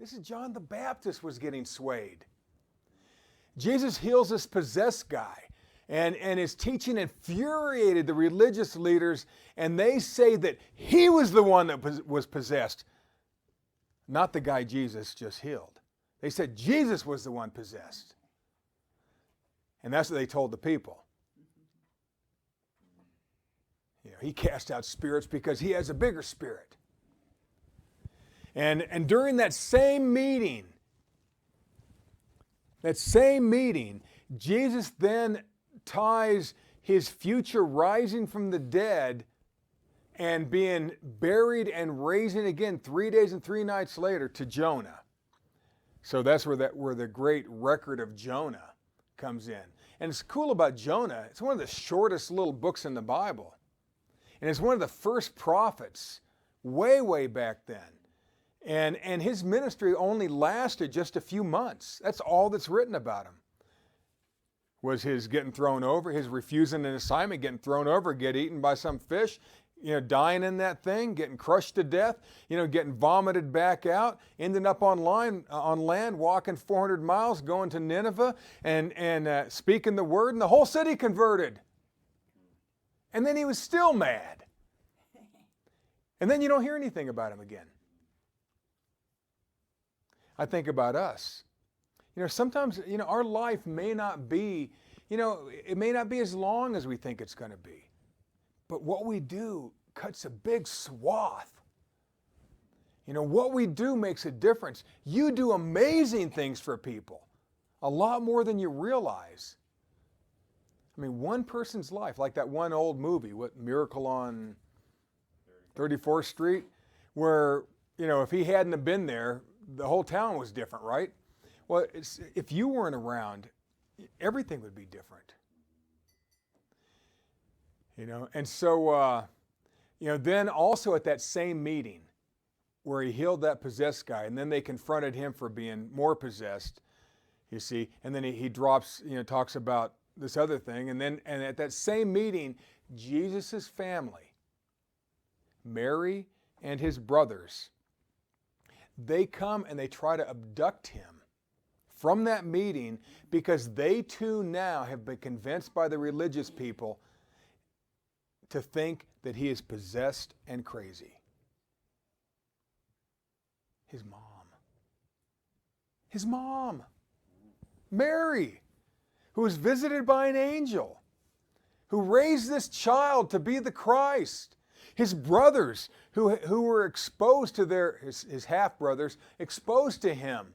This is John the Baptist was getting swayed. Jesus heals this possessed guy, and his teaching infuriated the religious leaders, and they say that he was the one that was possessed, not the guy Jesus just healed. They said Jesus was the one possessed. And that's what they told the people. You know, he cast out spirits because he has a bigger spirit. And during that same meeting, Jesus then ties his future rising from the dead and being buried and raising again 3 days and 3 nights later to Jonah. So that's where the great record of Jonah comes in. And it's cool about Jonah, it's one of the shortest little books in the Bible. And it's one of the first prophets way, way back then. And his ministry only lasted just a few months. That's all that's written about him. Was his getting thrown over, his refusing an assignment, getting thrown over, get eaten by some fish, dying in that thing, getting crushed to death, getting vomited back out, ending up on land, walking 400 miles, going to Nineveh, and speaking the word, and the whole city converted. And then he was still mad. And then you don't hear anything about him again. I think about us. Sometimes, our life may not be, it may not be as long as we think it's going to be. But what we do cuts a big swath. What we do makes a difference. You do amazing things for people, a lot more than you realize. I mean, one person's life, like that one old movie, Miracle on 34th Street, where, if he hadn't have been there, the whole town was different, right? Well, if you weren't around, everything would be different. And so, then also at that same meeting where he healed that possessed guy, and then they confronted him for being more possessed, you see, and then he drops, talks about this other thing, and at that same meeting, Jesus' family, Mary and his brothers, they come and they try to abduct him from that meeting because they too now have been convinced by the religious people to think that he is possessed and crazy. His mom, Mary, who was visited by an angel, who raised this child to be the Christ. His brothers, who were exposed to his half-brothers, exposed to him.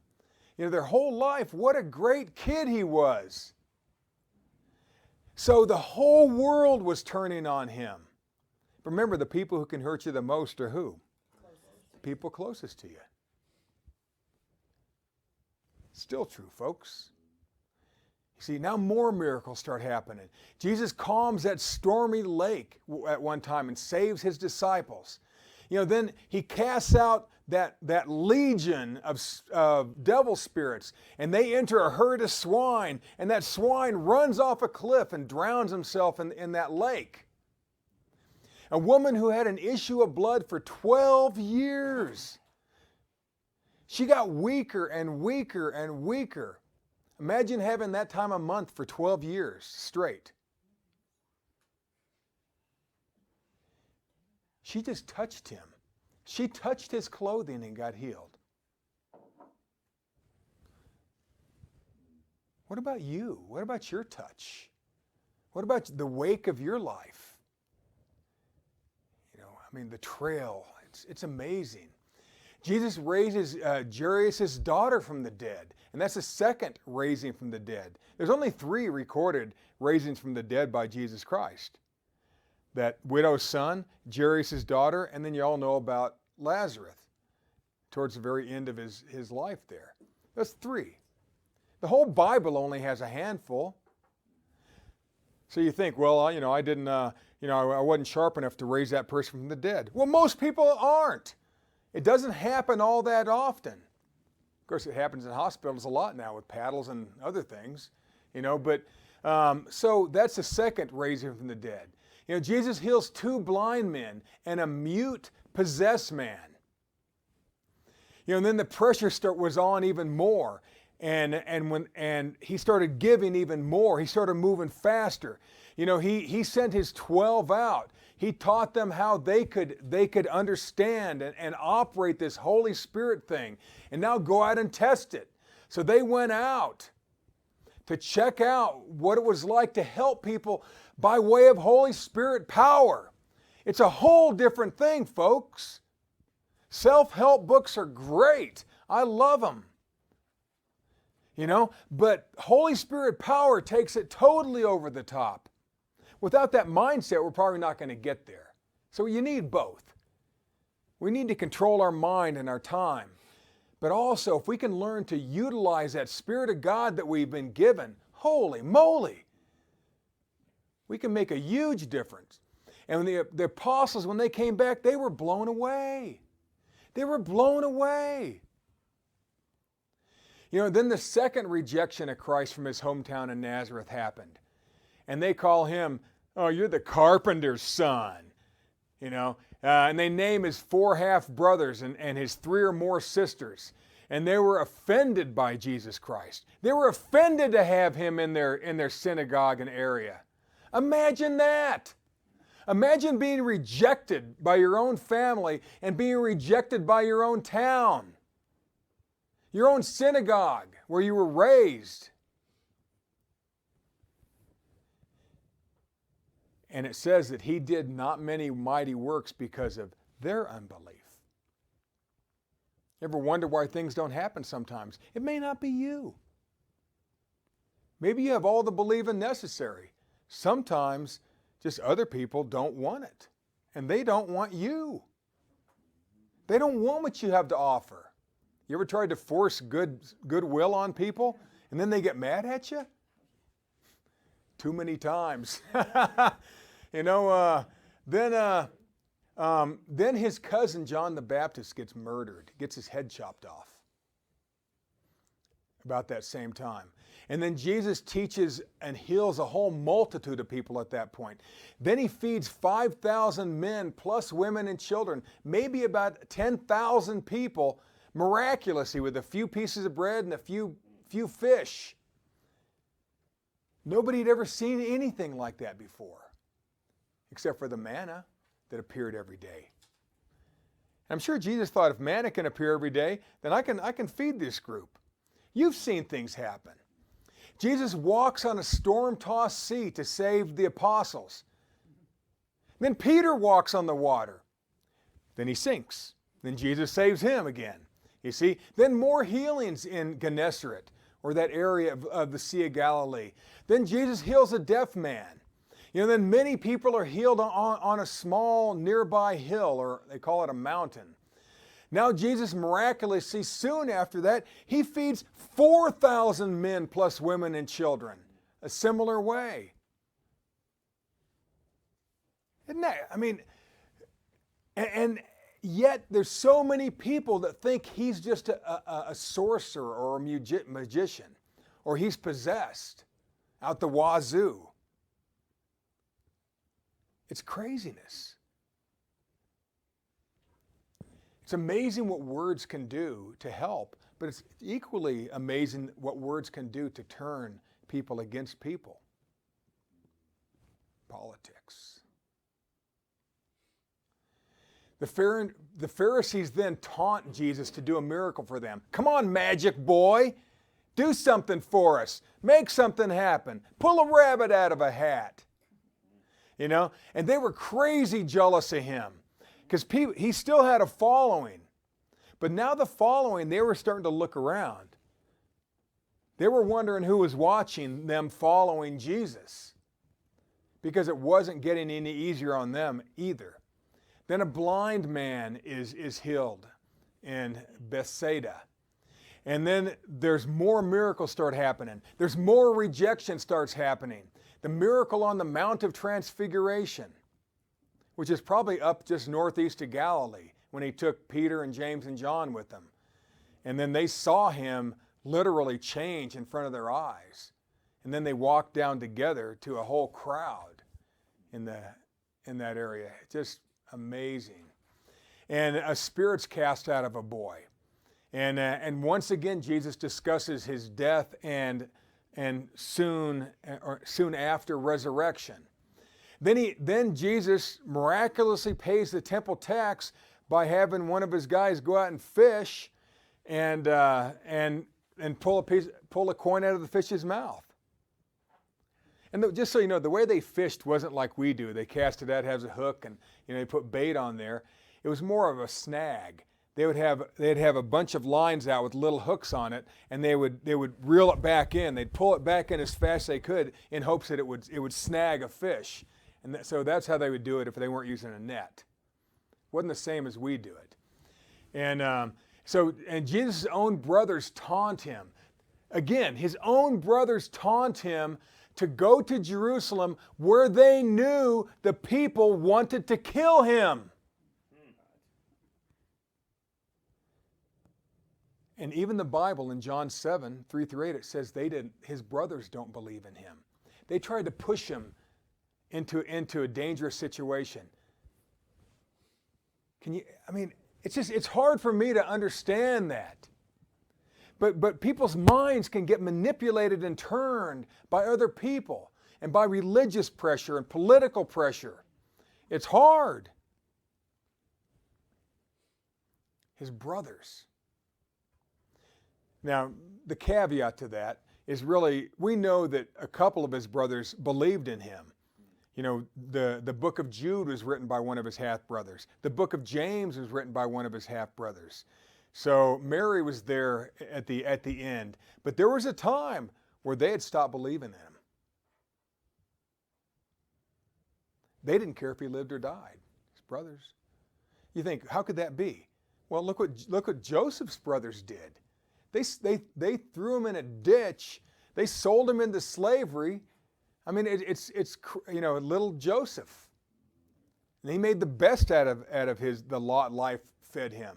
Their whole life, what a great kid he was. So the whole world was turning on him. Remember, the people who can hurt you the most are who? The people closest to you. Still true, folks. You see, now more miracles start happening. Jesus calms that stormy lake at one time and saves his disciples. Then he casts out that legion of devil spirits, and they enter a herd of swine, and that swine runs off a cliff and drowns himself in that lake. A woman who had an issue of blood for 12 years. She got weaker and weaker and weaker. Imagine having that time a month for 12 years straight. She just touched him. She touched his clothing and got healed. What about you? What about your touch? What about the wake of your life? The trail, it's amazing. Jesus raises Jairus' daughter from the dead, and that's the second raising from the dead. There's only 3 recorded raisings from the dead by Jesus Christ. That widow's son, Jairus' daughter, and then you all know about Lazarus towards the very end of his life there. That's 3. The whole Bible only has a handful. So you think, well, I didn't, I wasn't sharp enough to raise that person from the dead. Well, most people aren't. It doesn't happen all that often. Of course, it happens in hospitals a lot now with paddles and other things, but so that's the second raising from the dead. Jesus heals 2 blind men and a mute, possessed man. And then the pressure was on even more. And he started giving even more. He started moving faster. He sent his 12 out. He taught them how they could understand and operate this Holy Spirit thing, and now go out and test it. So they went out to check out what it was like to help people by way of Holy Spirit power. It's a whole different thing, folks. Self-help books are great. I love them. But Holy Spirit power takes it totally over the top. Without that mindset, we're probably not going to get there. So you need both. We need to control our mind and our time. But also, if we can learn to utilize that Spirit of God that we've been given, holy moly, we can make a huge difference. And the apostles, when they came back, they were blown away. They were blown away. Then the second rejection of Christ from his hometown in Nazareth happened. And they call him, oh, you're the carpenter's son. And they name his 4 half-brothers and his 3 or more sisters. And they were offended by Jesus Christ. They were offended to have him in their synagogue and area. Imagine that. Imagine being rejected by your own family and being rejected by your own town, your own synagogue where you were raised. And it says that he did not many mighty works because of their unbelief. Ever wonder why things don't happen sometimes? It may not be you. Maybe you have all the believing necessary. Sometimes just other people don't want it. And they don't want you. They don't want what you have to offer. You ever tried to force goodwill on people and then they get mad at you? Too many times. Then his cousin John the Baptist gets murdered, gets his head chopped off about that same time. And then Jesus teaches and heals a whole multitude of people at that point. Then he feeds 5,000 men plus women and children, maybe about 10,000 people miraculously with a few pieces of bread and a few fish. Nobody had ever seen anything like that before, except for the manna that appeared every day. I'm sure Jesus thought, if manna can appear every day, then I can feed this group. You've seen things happen. Jesus walks on a storm-tossed sea to save the apostles. Then Peter walks on the water. Then he sinks. Then Jesus saves him again. You see? Then more healings in Gennesaret, or that area of the Sea of Galilee. Then Jesus heals a deaf man. Then many people are healed on a small nearby hill, or they call it a mountain. Now Jesus miraculously, soon after that, he feeds 4,000 men plus women and children, a similar way. Isn't that, and yet there's so many people that think he's just a sorcerer or a magician, or he's possessed out the wazoo. It's craziness. It's amazing what words can do to help, but it's equally amazing what words can do to turn people against people. Politics. The Pharisees then taunt Jesus to do a miracle for them. Come on, magic boy. Do something for us. Make something happen. Pull a rabbit out of a hat. And they were crazy jealous of him because he still had a following. But now the following, they were starting to look around. They were wondering who was watching them following Jesus, because it wasn't getting any easier on them either. Then a blind man is healed in Bethsaida. And then there's more miracles start happening. There's more rejection starts happening. The miracle on the Mount of Transfiguration, which is probably up just northeast of Galilee, when he took Peter and James and John with him. And then they saw him literally change in front of their eyes. And then they walked down together to a whole crowd in that area. Just amazing. And a spirit's cast out of a boy. And once again, Jesus discusses his death and soon after resurrection. Then Jesus miraculously pays the temple tax by having one of his guys go out and fish and pull a coin out of the fish's mouth. And just so you know, the way they fished wasn't like we do. They cast it out, has a hook, and they put bait on there. It was more of a snag. They'd have a bunch of lines out with little hooks on it, and they would reel it back in. They'd pull it back in as fast as they could in hopes that it would snag a fish. And so that's how they would do it if they weren't using a net. It wasn't the same as we do it. And Jesus' own brothers taunt him. Again, his own brothers taunt him to go to Jerusalem where they knew the people wanted to kill him. And even the Bible in John 7:3-8, it says his brothers don't believe in him. They tried to push him into a dangerous situation. It's hard for me to understand that. But people's minds can get manipulated and turned by other people and by religious pressure and political pressure. It's hard. His brothers. Now, the caveat to that is really, we know that a couple of his brothers believed in him. The book of Jude was written by one of his half-brothers. The book of James was written by one of his half-brothers. So Mary was there at the end. But there was a time where they had stopped believing in him. They didn't care if he lived or died, his brothers. You think, how could that be? Well, look what Joseph's brothers did. They threw him in a ditch. They sold him into slavery. It's little Joseph. And he made the best out of the lot life fed him.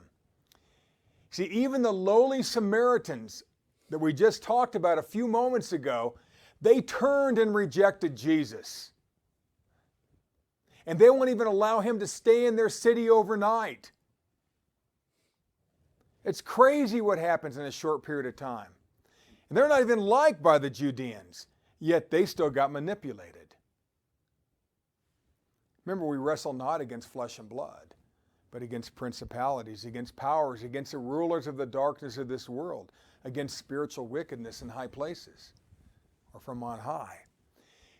See, even the lowly Samaritans that we just talked about a few moments ago, they turned and rejected Jesus. And they won't even allow him to stay in their city overnight. It's crazy what happens in a short period of time. And they're not even liked by the Judeans, yet they still got manipulated. Remember, we wrestle not against flesh and blood, but against principalities, against powers, against the rulers of the darkness of this world, against spiritual wickedness in high places, or from on high.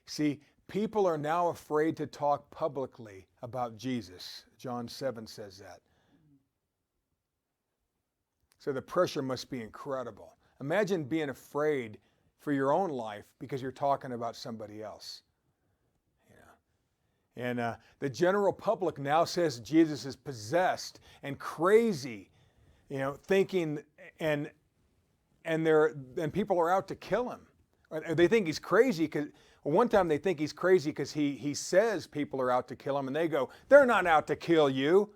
See, people are now afraid to talk publicly about Jesus. John 7 says that. So the pressure must be incredible. Imagine being afraid for your own life because you're talking about somebody else. And the general public now says Jesus is possessed and crazy, thinking, and people are out to kill him. They think he's crazy because one time they think he's crazy because he says people are out to kill him, and they go, "They're not out to kill you."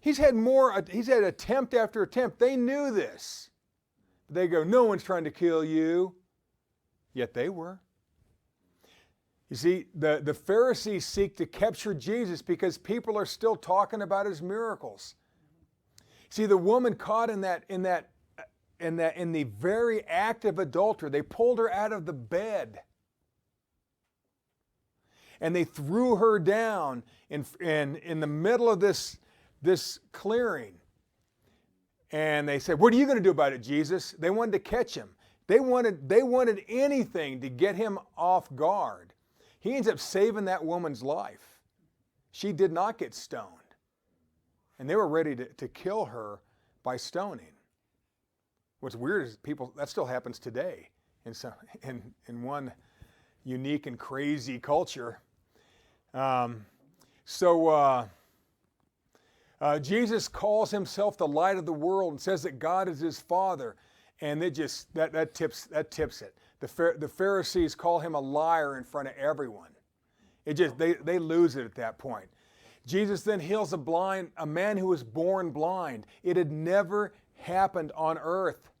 He's had attempt after attempt. They knew this. They go, "No one's trying to kill you." Yet they were. You see, the Pharisees seek to capture Jesus because people are still talking about his miracles. See, the woman caught in the very act of adultery, they pulled her out of the bed. And they threw her down in the middle of this clearing. And they said, "What are you going to do about it, Jesus?" They wanted to catch him. They wanted anything to get him off guard. He ends up saving that woman's life. She did not get stoned. And they were ready to kill her by stoning. What's weird is that still happens today in one unique and crazy culture. Jesus calls himself the light of the world and says that God is his Father. And that tips it. The Pharisees call him a liar in front of everyone. They lose it at that point. Jesus then heals a man who was born blind. It had never happened on earth.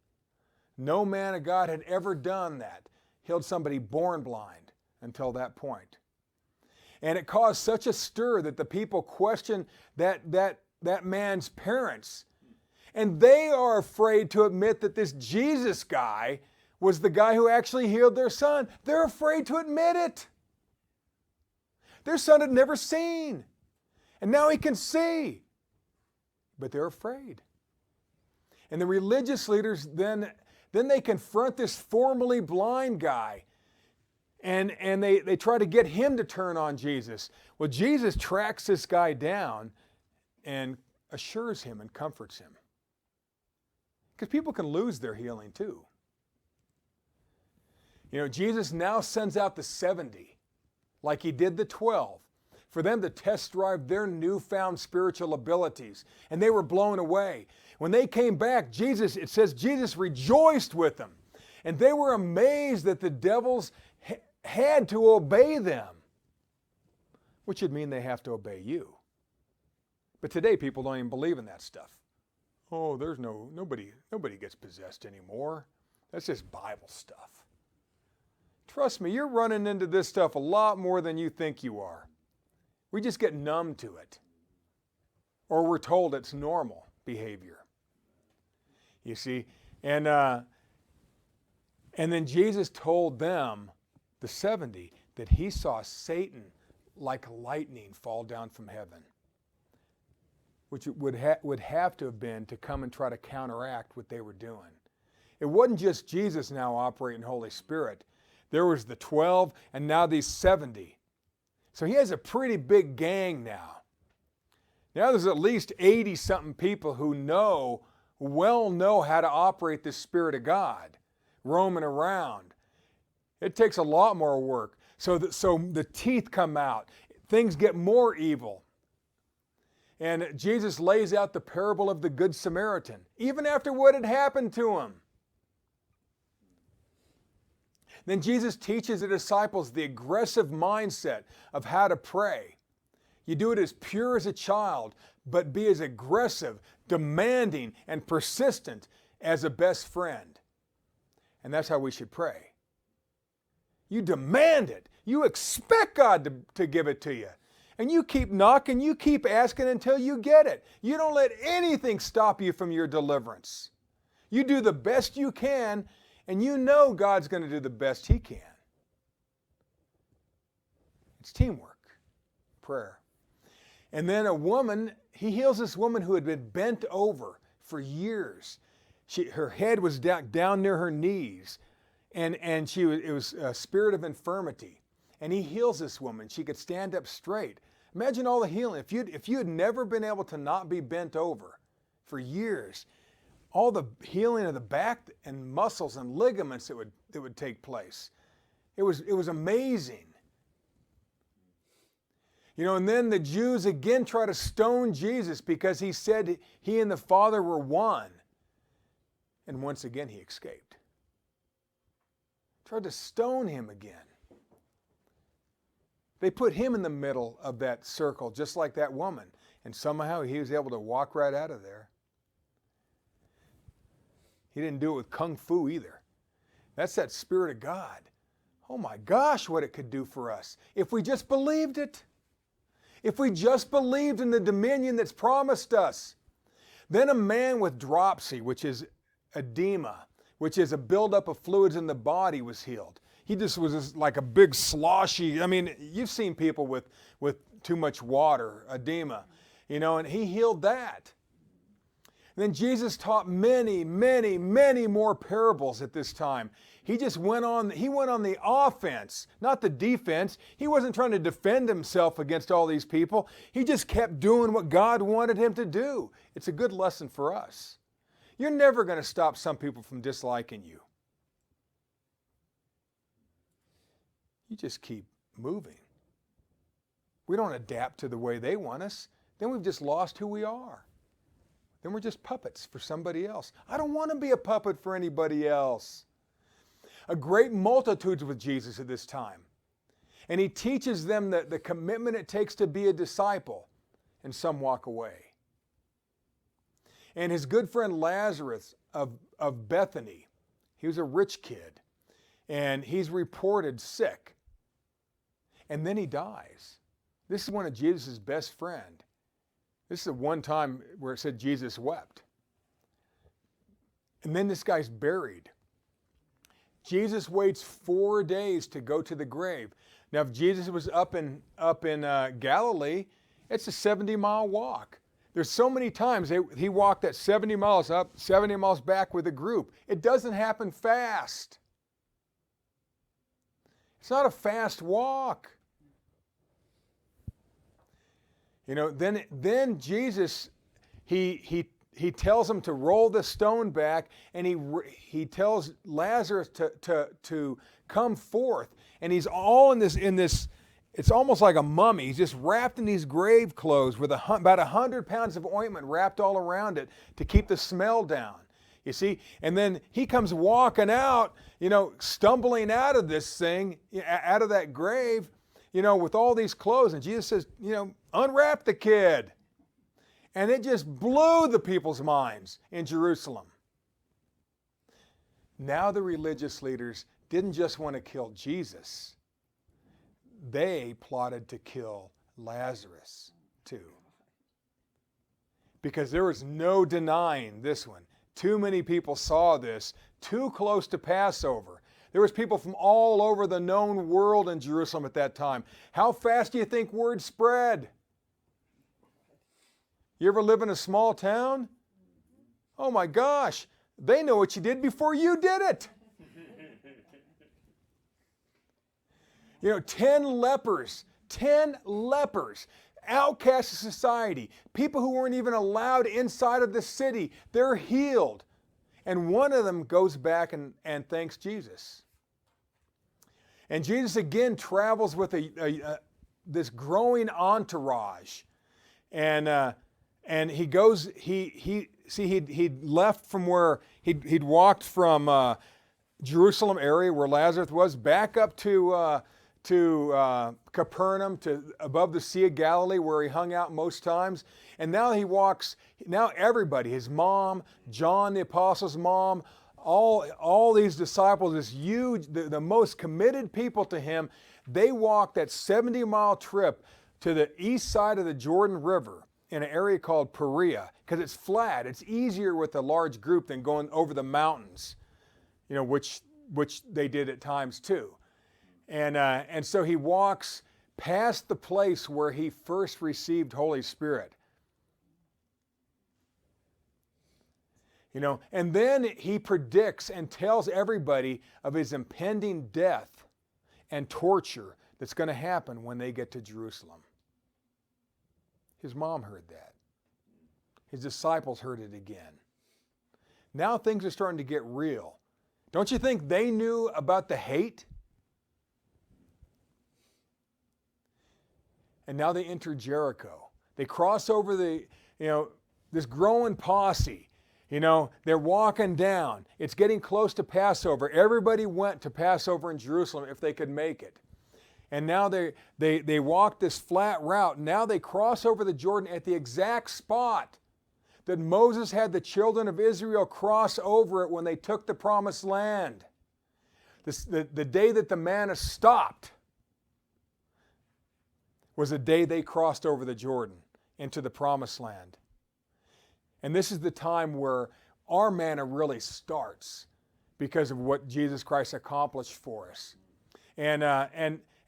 No man of God had ever done that. Healed somebody born blind until that point. And it caused such a stir that the people questioned that man's parents. And they are afraid to admit that this Jesus guy was the guy who actually healed their son. They're afraid to admit it. Their son had never seen. And now he can see. But they're afraid. And the religious leaders then they confront this formerly blind guy. And they try to get him to turn on Jesus. Well, Jesus tracks this guy down and assures him and comforts him. Because people can lose their healing too. You know, Jesus now sends out the 70, like he did the 12, for them to test drive their newfound spiritual abilities. And they were blown away. When they came back, it says Jesus rejoiced with them. And they were amazed that the devils had to obey them, which would mean they have to obey you. But today people don't even believe in that stuff. Oh, nobody gets possessed anymore. That's just Bible stuff. Trust me, you're running into this stuff a lot more than you think you are. We just get numb to it. Or we're told it's normal behavior. You see? And then Jesus told them, the 70, that he saw Satan like lightning fall down from heaven, which would have to have been to come and try to counteract what they were doing. It wasn't just Jesus now operating Holy Spirit. There was the 12 and now these 70. So he has a pretty big gang now. Now there's at least 80-something people who know how to operate the Spirit of God, roaming around. It takes a lot more work. So the teeth come out. Things get more evil. And Jesus lays out the parable of the Good Samaritan, even after what had happened to him. Then Jesus teaches the disciples the aggressive mindset of how to pray. You do it as pure as a child, but be as aggressive, demanding, and persistent as a best friend. And that's how we should pray. You demand it. You expect God to give it to you. And you keep knocking, you keep asking until you get it. You don't let anything stop you from your deliverance. You do the best you can, and you know God's going to do the best he can. It's teamwork, prayer. And then he heals this woman who had been bent over for years. Her head was down near her knees, and it was a spirit of infirmity. And he heals this woman. She could stand up straight. Imagine all the healing. If you had never been able to not be bent over for years, all the healing of the back and muscles and ligaments that would take place. It was amazing. You know, and then the Jews again try to stone Jesus because he said he and the Father were one. And once again he escaped. Tried to stone him again. They put him in the middle of that circle, just like that woman. And somehow he was able to walk right out of there. He didn't do it with kung fu either. That's that Spirit of God. Oh my gosh, what it could do for us if we just believed it. If we just believed in the dominion that's promised us. Then a man with dropsy, which is edema, which is a buildup of fluids in the body, was healed. He just was like a big sloshy, you've seen people with too much water, edema, and he healed that. And then Jesus taught many, many, many more parables at this time. He went on the offense, not the defense. He wasn't trying to defend himself against all these people. He just kept doing what God wanted him to do. It's a good lesson for us. You're never going to stop some people from disliking you. You just keep moving. We don't adapt to the way they want us. Then we've just lost who we are. Then we're just puppets for somebody else. I don't want to be a puppet for anybody else. A great multitudes with Jesus at this time. And he teaches them the commitment it takes to be a disciple. And some walk away. And his good friend Lazarus of Bethany, he was a rich kid. And he's reported sick. And then he dies. This is one of Jesus' best friend. This is the one time where it said Jesus wept. And then this guy's buried. Jesus waits 4 days to go to the grave. Now, if Jesus was up in Galilee, it's a 70-mile walk. There's so many times he walked that 70 miles up, 70 miles back with a group. It doesn't happen fast. It's not a fast walk. You know, then Jesus, he tells them to roll the stone back, and he tells Lazarus to come forth. And he's all in this, it's almost like a mummy. He's just wrapped in these grave clothes with about 100 pounds of ointment wrapped all around it to keep the smell down. You see? And then he comes walking out, you know, stumbling out of this thing, out of that grave, you know, with all these clothes. And Jesus says, you know, unwrap the kid. And it just blew the people's minds in Jerusalem. Now the religious leaders didn't just want to kill Jesus. They plotted to kill Lazarus too. Because there was no denying this one. Too many people saw this, too close to Passover. There was people from all over the known world in Jerusalem at that time. How fast do you think word spread? You ever live in a small town? Oh my gosh, they know what you did before you did it. You know, 10 lepers, outcasts of society, people who weren't even allowed inside of the city, they're healed. And one of them goes back and thanks Jesus. And Jesus again travels with this growing entourage. And he goes, he'd left from where he'd walked from Jerusalem area where Lazarus was back up to Capernaum, to above the Sea of Galilee where he hung out most times. And now he walks, now everybody, his mom, John the apostle's mom, all these disciples, this huge, the most committed people to him, they walked that 70-mile trip to the east side of the Jordan River in an area called Perea, because it's flat. It's easier with a large group than going over the mountains, you know, which they did at times too. And so he walks past the place where he first received Holy Spirit. You know, and then he predicts and tells everybody of his impending death and torture that's going to happen when they get to Jerusalem. His mom heard that. His disciples heard it again. Now things are starting to get real. Don't you think they knew about the hate? And now they enter Jericho. They cross over this growing posse. You know, they're walking down. It's getting close to Passover. Everybody went to Passover in Jerusalem if they could make it. And now they walk this flat route. Now they cross over the Jordan at the exact spot that Moses had the children of Israel cross over it when they took the promised land. The day that the manna stopped was the day they crossed over the Jordan into the promised land. And this is the time where our manna really starts because of what Jesus Christ accomplished for us. And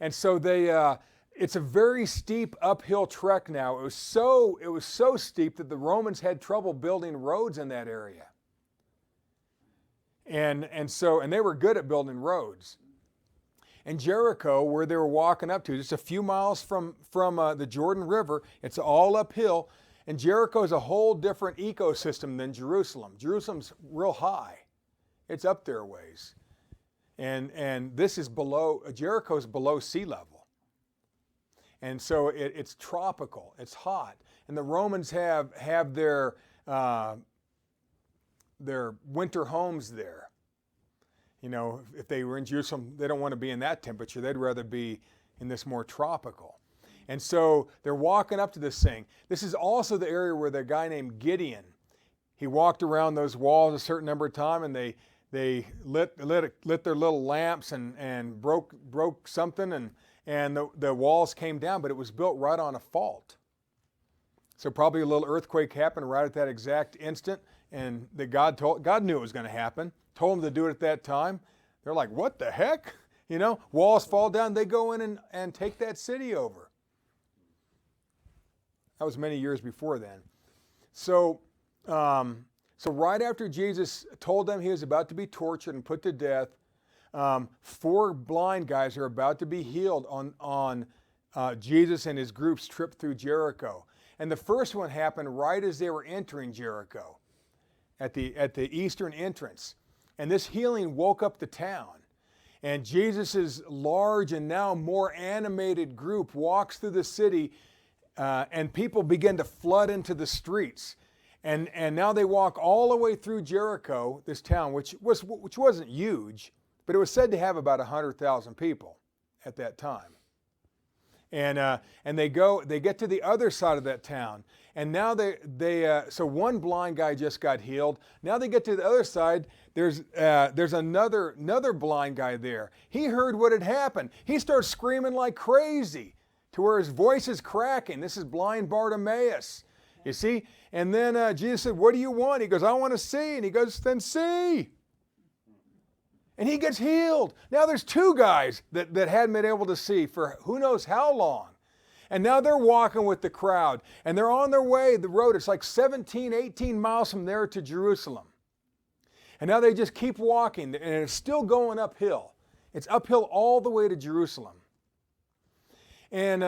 so it's a very steep uphill trek now. It was so steep that the Romans had trouble building roads in that area. And they were good at building roads. And Jericho, where they were walking up to, just a few miles from the Jordan River, it's all uphill. And Jericho is a whole different ecosystem than Jerusalem. Jerusalem's real high. It's up there a ways. And this is Jericho's below sea level. And so it's tropical, it's hot. And the Romans have their winter homes there. You know, if they were in Jerusalem, they don't want to be in that temperature. They'd rather be in this more tropical. And so they're walking up to this thing. This is also the area where the guy named Gideon, he walked around those walls a certain number of times, and they lit their little lamps and broke something, and the walls came down, but it was built right on a fault. So probably a little earthquake happened right at that exact instant, and that God knew it was going to happen, told them to do it at that time. They're like, what the heck? You know, walls fall down, they go in and take that city over. That was many years before then. So right after Jesus told them he was about to be tortured and put to death, 4 blind guys are about to be healed on Jesus and his group's trip through Jericho. And the first one happened right as they were entering Jericho at the eastern entrance. And this healing woke up the town. And Jesus' large and now more animated group walks through the city, and people begin to flood into the streets. And now they walk all the way through Jericho, this town, which wasn't huge, but it was said to have about 100,000 people at that time. And they get to the other side of that town, and now so one blind guy just got healed. Now they get to the other side. There's another blind guy there. He heard what had happened. He starts screaming like crazy, to where his voice is cracking. This is blind Bartimaeus, you see. And then Jesus said, "What do you want?" He goes, "I want to see." And he goes, "Then see." And he gets healed. Now there's 2 guys that hadn't been able to see for who knows how long. And now they're walking with the crowd. And they're on their way, the road. It's like 17, 18 miles from there to Jerusalem. And now they just keep walking. And it's still going uphill. It's uphill all the way to Jerusalem. And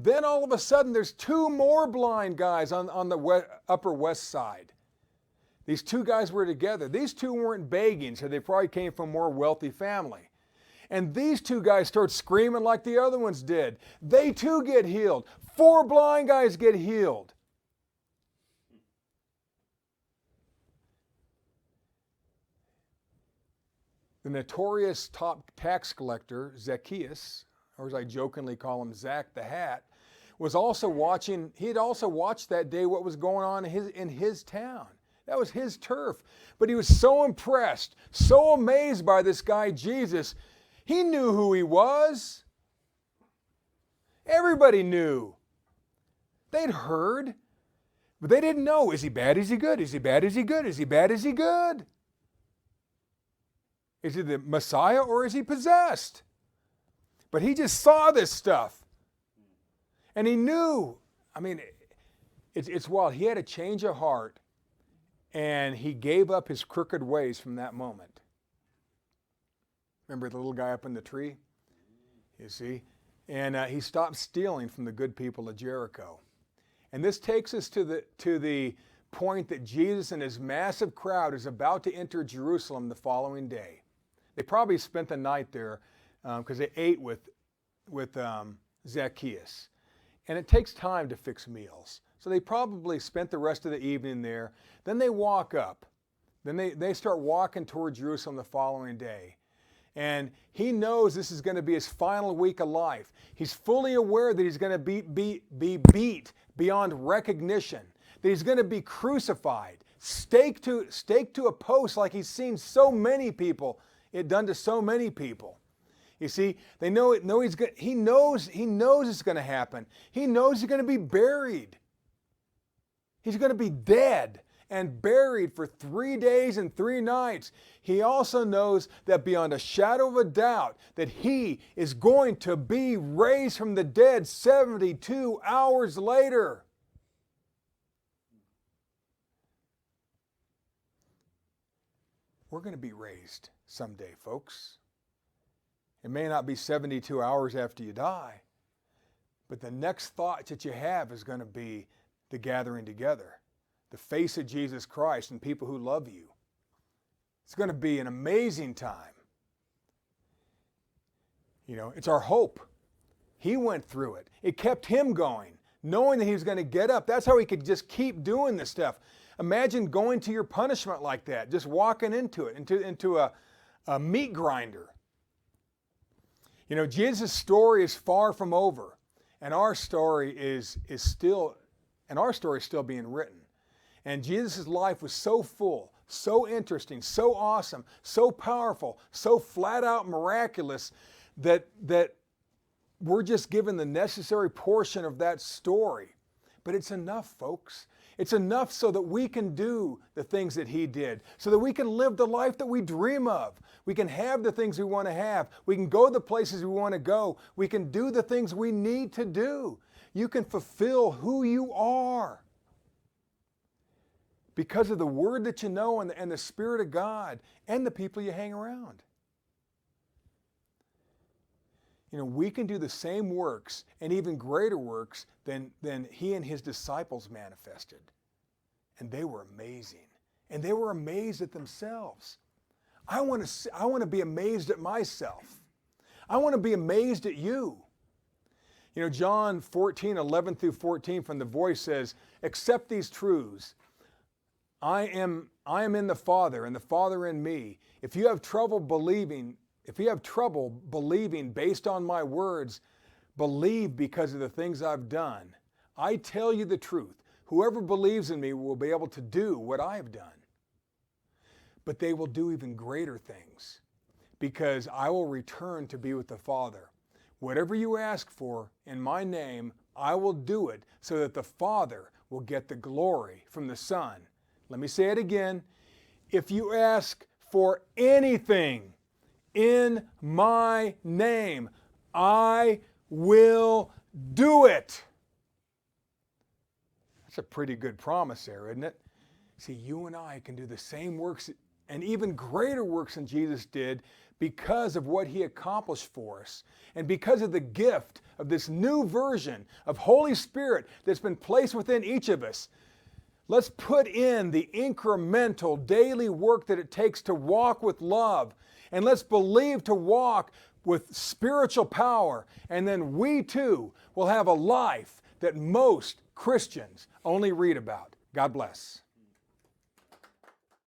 then all of a sudden there's 2 more blind guys on the upper west side. These 2 guys were together. These 2 weren't begging, so they probably came from a more wealthy family. And these 2 guys start screaming like the other ones did. They too get healed. 4 blind guys get healed. The notorious top tax collector, Zacchaeus, or as I jokingly call him, Zach the Hat, was also watching. He had also watched that day what was going on in his town. That was his turf. But he was so impressed, so amazed by this guy, Jesus. He knew who he was. Everybody knew. They'd heard, but they didn't know. Is he bad? Is he good? Is he bad? Is he good? Is he bad? Is he good? Is he the Messiah or is he possessed? But he just saw this stuff. And he knew. I mean, it's wild. He had a change of heart. And he gave up his crooked ways from that moment. Remember the little guy up in the tree? You see? And he stopped stealing from the good people of Jericho. And this takes us to the point that Jesus and his massive crowd is about to enter Jerusalem the following day. They probably spent the night there because they ate with Zacchaeus. And it takes time to fix meals. So they probably spent the rest of the evening there. Then they walk up. Then they start walking toward Jerusalem the following day. And he knows this is going to be his final week of life. He's fully aware that he's going to be beat beyond recognition, that he's going to be crucified, staked to a post like he's seen so many people, it done to so many people. You see, he knows it's going to happen. He knows he's going to be buried. He's going to be dead and buried for 3 days and 3 nights. He also knows that beyond a shadow of a doubt that he is going to be raised from the dead 72 hours later. We're going to be raised someday, folks. It may not be 72 hours after you die, but the next thought that you have is going to be the gathering together, the face of Jesus Christ and people who love you. It's going to be an amazing time. You know, it's our hope. He went through it. It kept him going, knowing that he was going to get up. That's how he could just keep doing this stuff. Imagine going to your punishment like that, just walking into it, into a meat grinder. You know, Jesus' story is far from over, and our story is still being written. And Jesus' life was so full, so interesting, so awesome, so powerful, so flat out miraculous that we're just given the necessary portion of that story. But it's enough, folks. It's enough so that we can do the things that he did, so that we can live the life that we dream of. We can have the things we want to have. We can go the places we want to go. We can do the things we need to do. You can fulfill who you are because of the word that you know and the Spirit of God and the people you hang around. You know, we can do the same works and even greater works than he and his disciples manifested. And they were amazing. And they were amazed at themselves. I want to be amazed at myself. I want to be amazed at you. You know, John 14:11 through 14 from the Voice says, "Accept these truths. I am in the Father, and the Father in me. If you have trouble believing based on my words, believe because of the things I've done. I tell you the truth. Whoever believes in me will be able to do what I have done. But they will do even greater things, because I will return to be with the Father. Whatever you ask for in my name, I will do it, so that the Father will get the glory from the Son." Let me say it again. If you ask for anything in my name, I will do it. That's a pretty good promise there, isn't it? See, you and I can do the same works and even greater works than Jesus did because of what he accomplished for us and because of the gift of this new version of Holy Spirit that's been placed within each of us. Let's put in the incremental daily work that it takes to walk with love. And let's believe to walk with spiritual power. And then we too will have a life that most Christians only read about. God bless.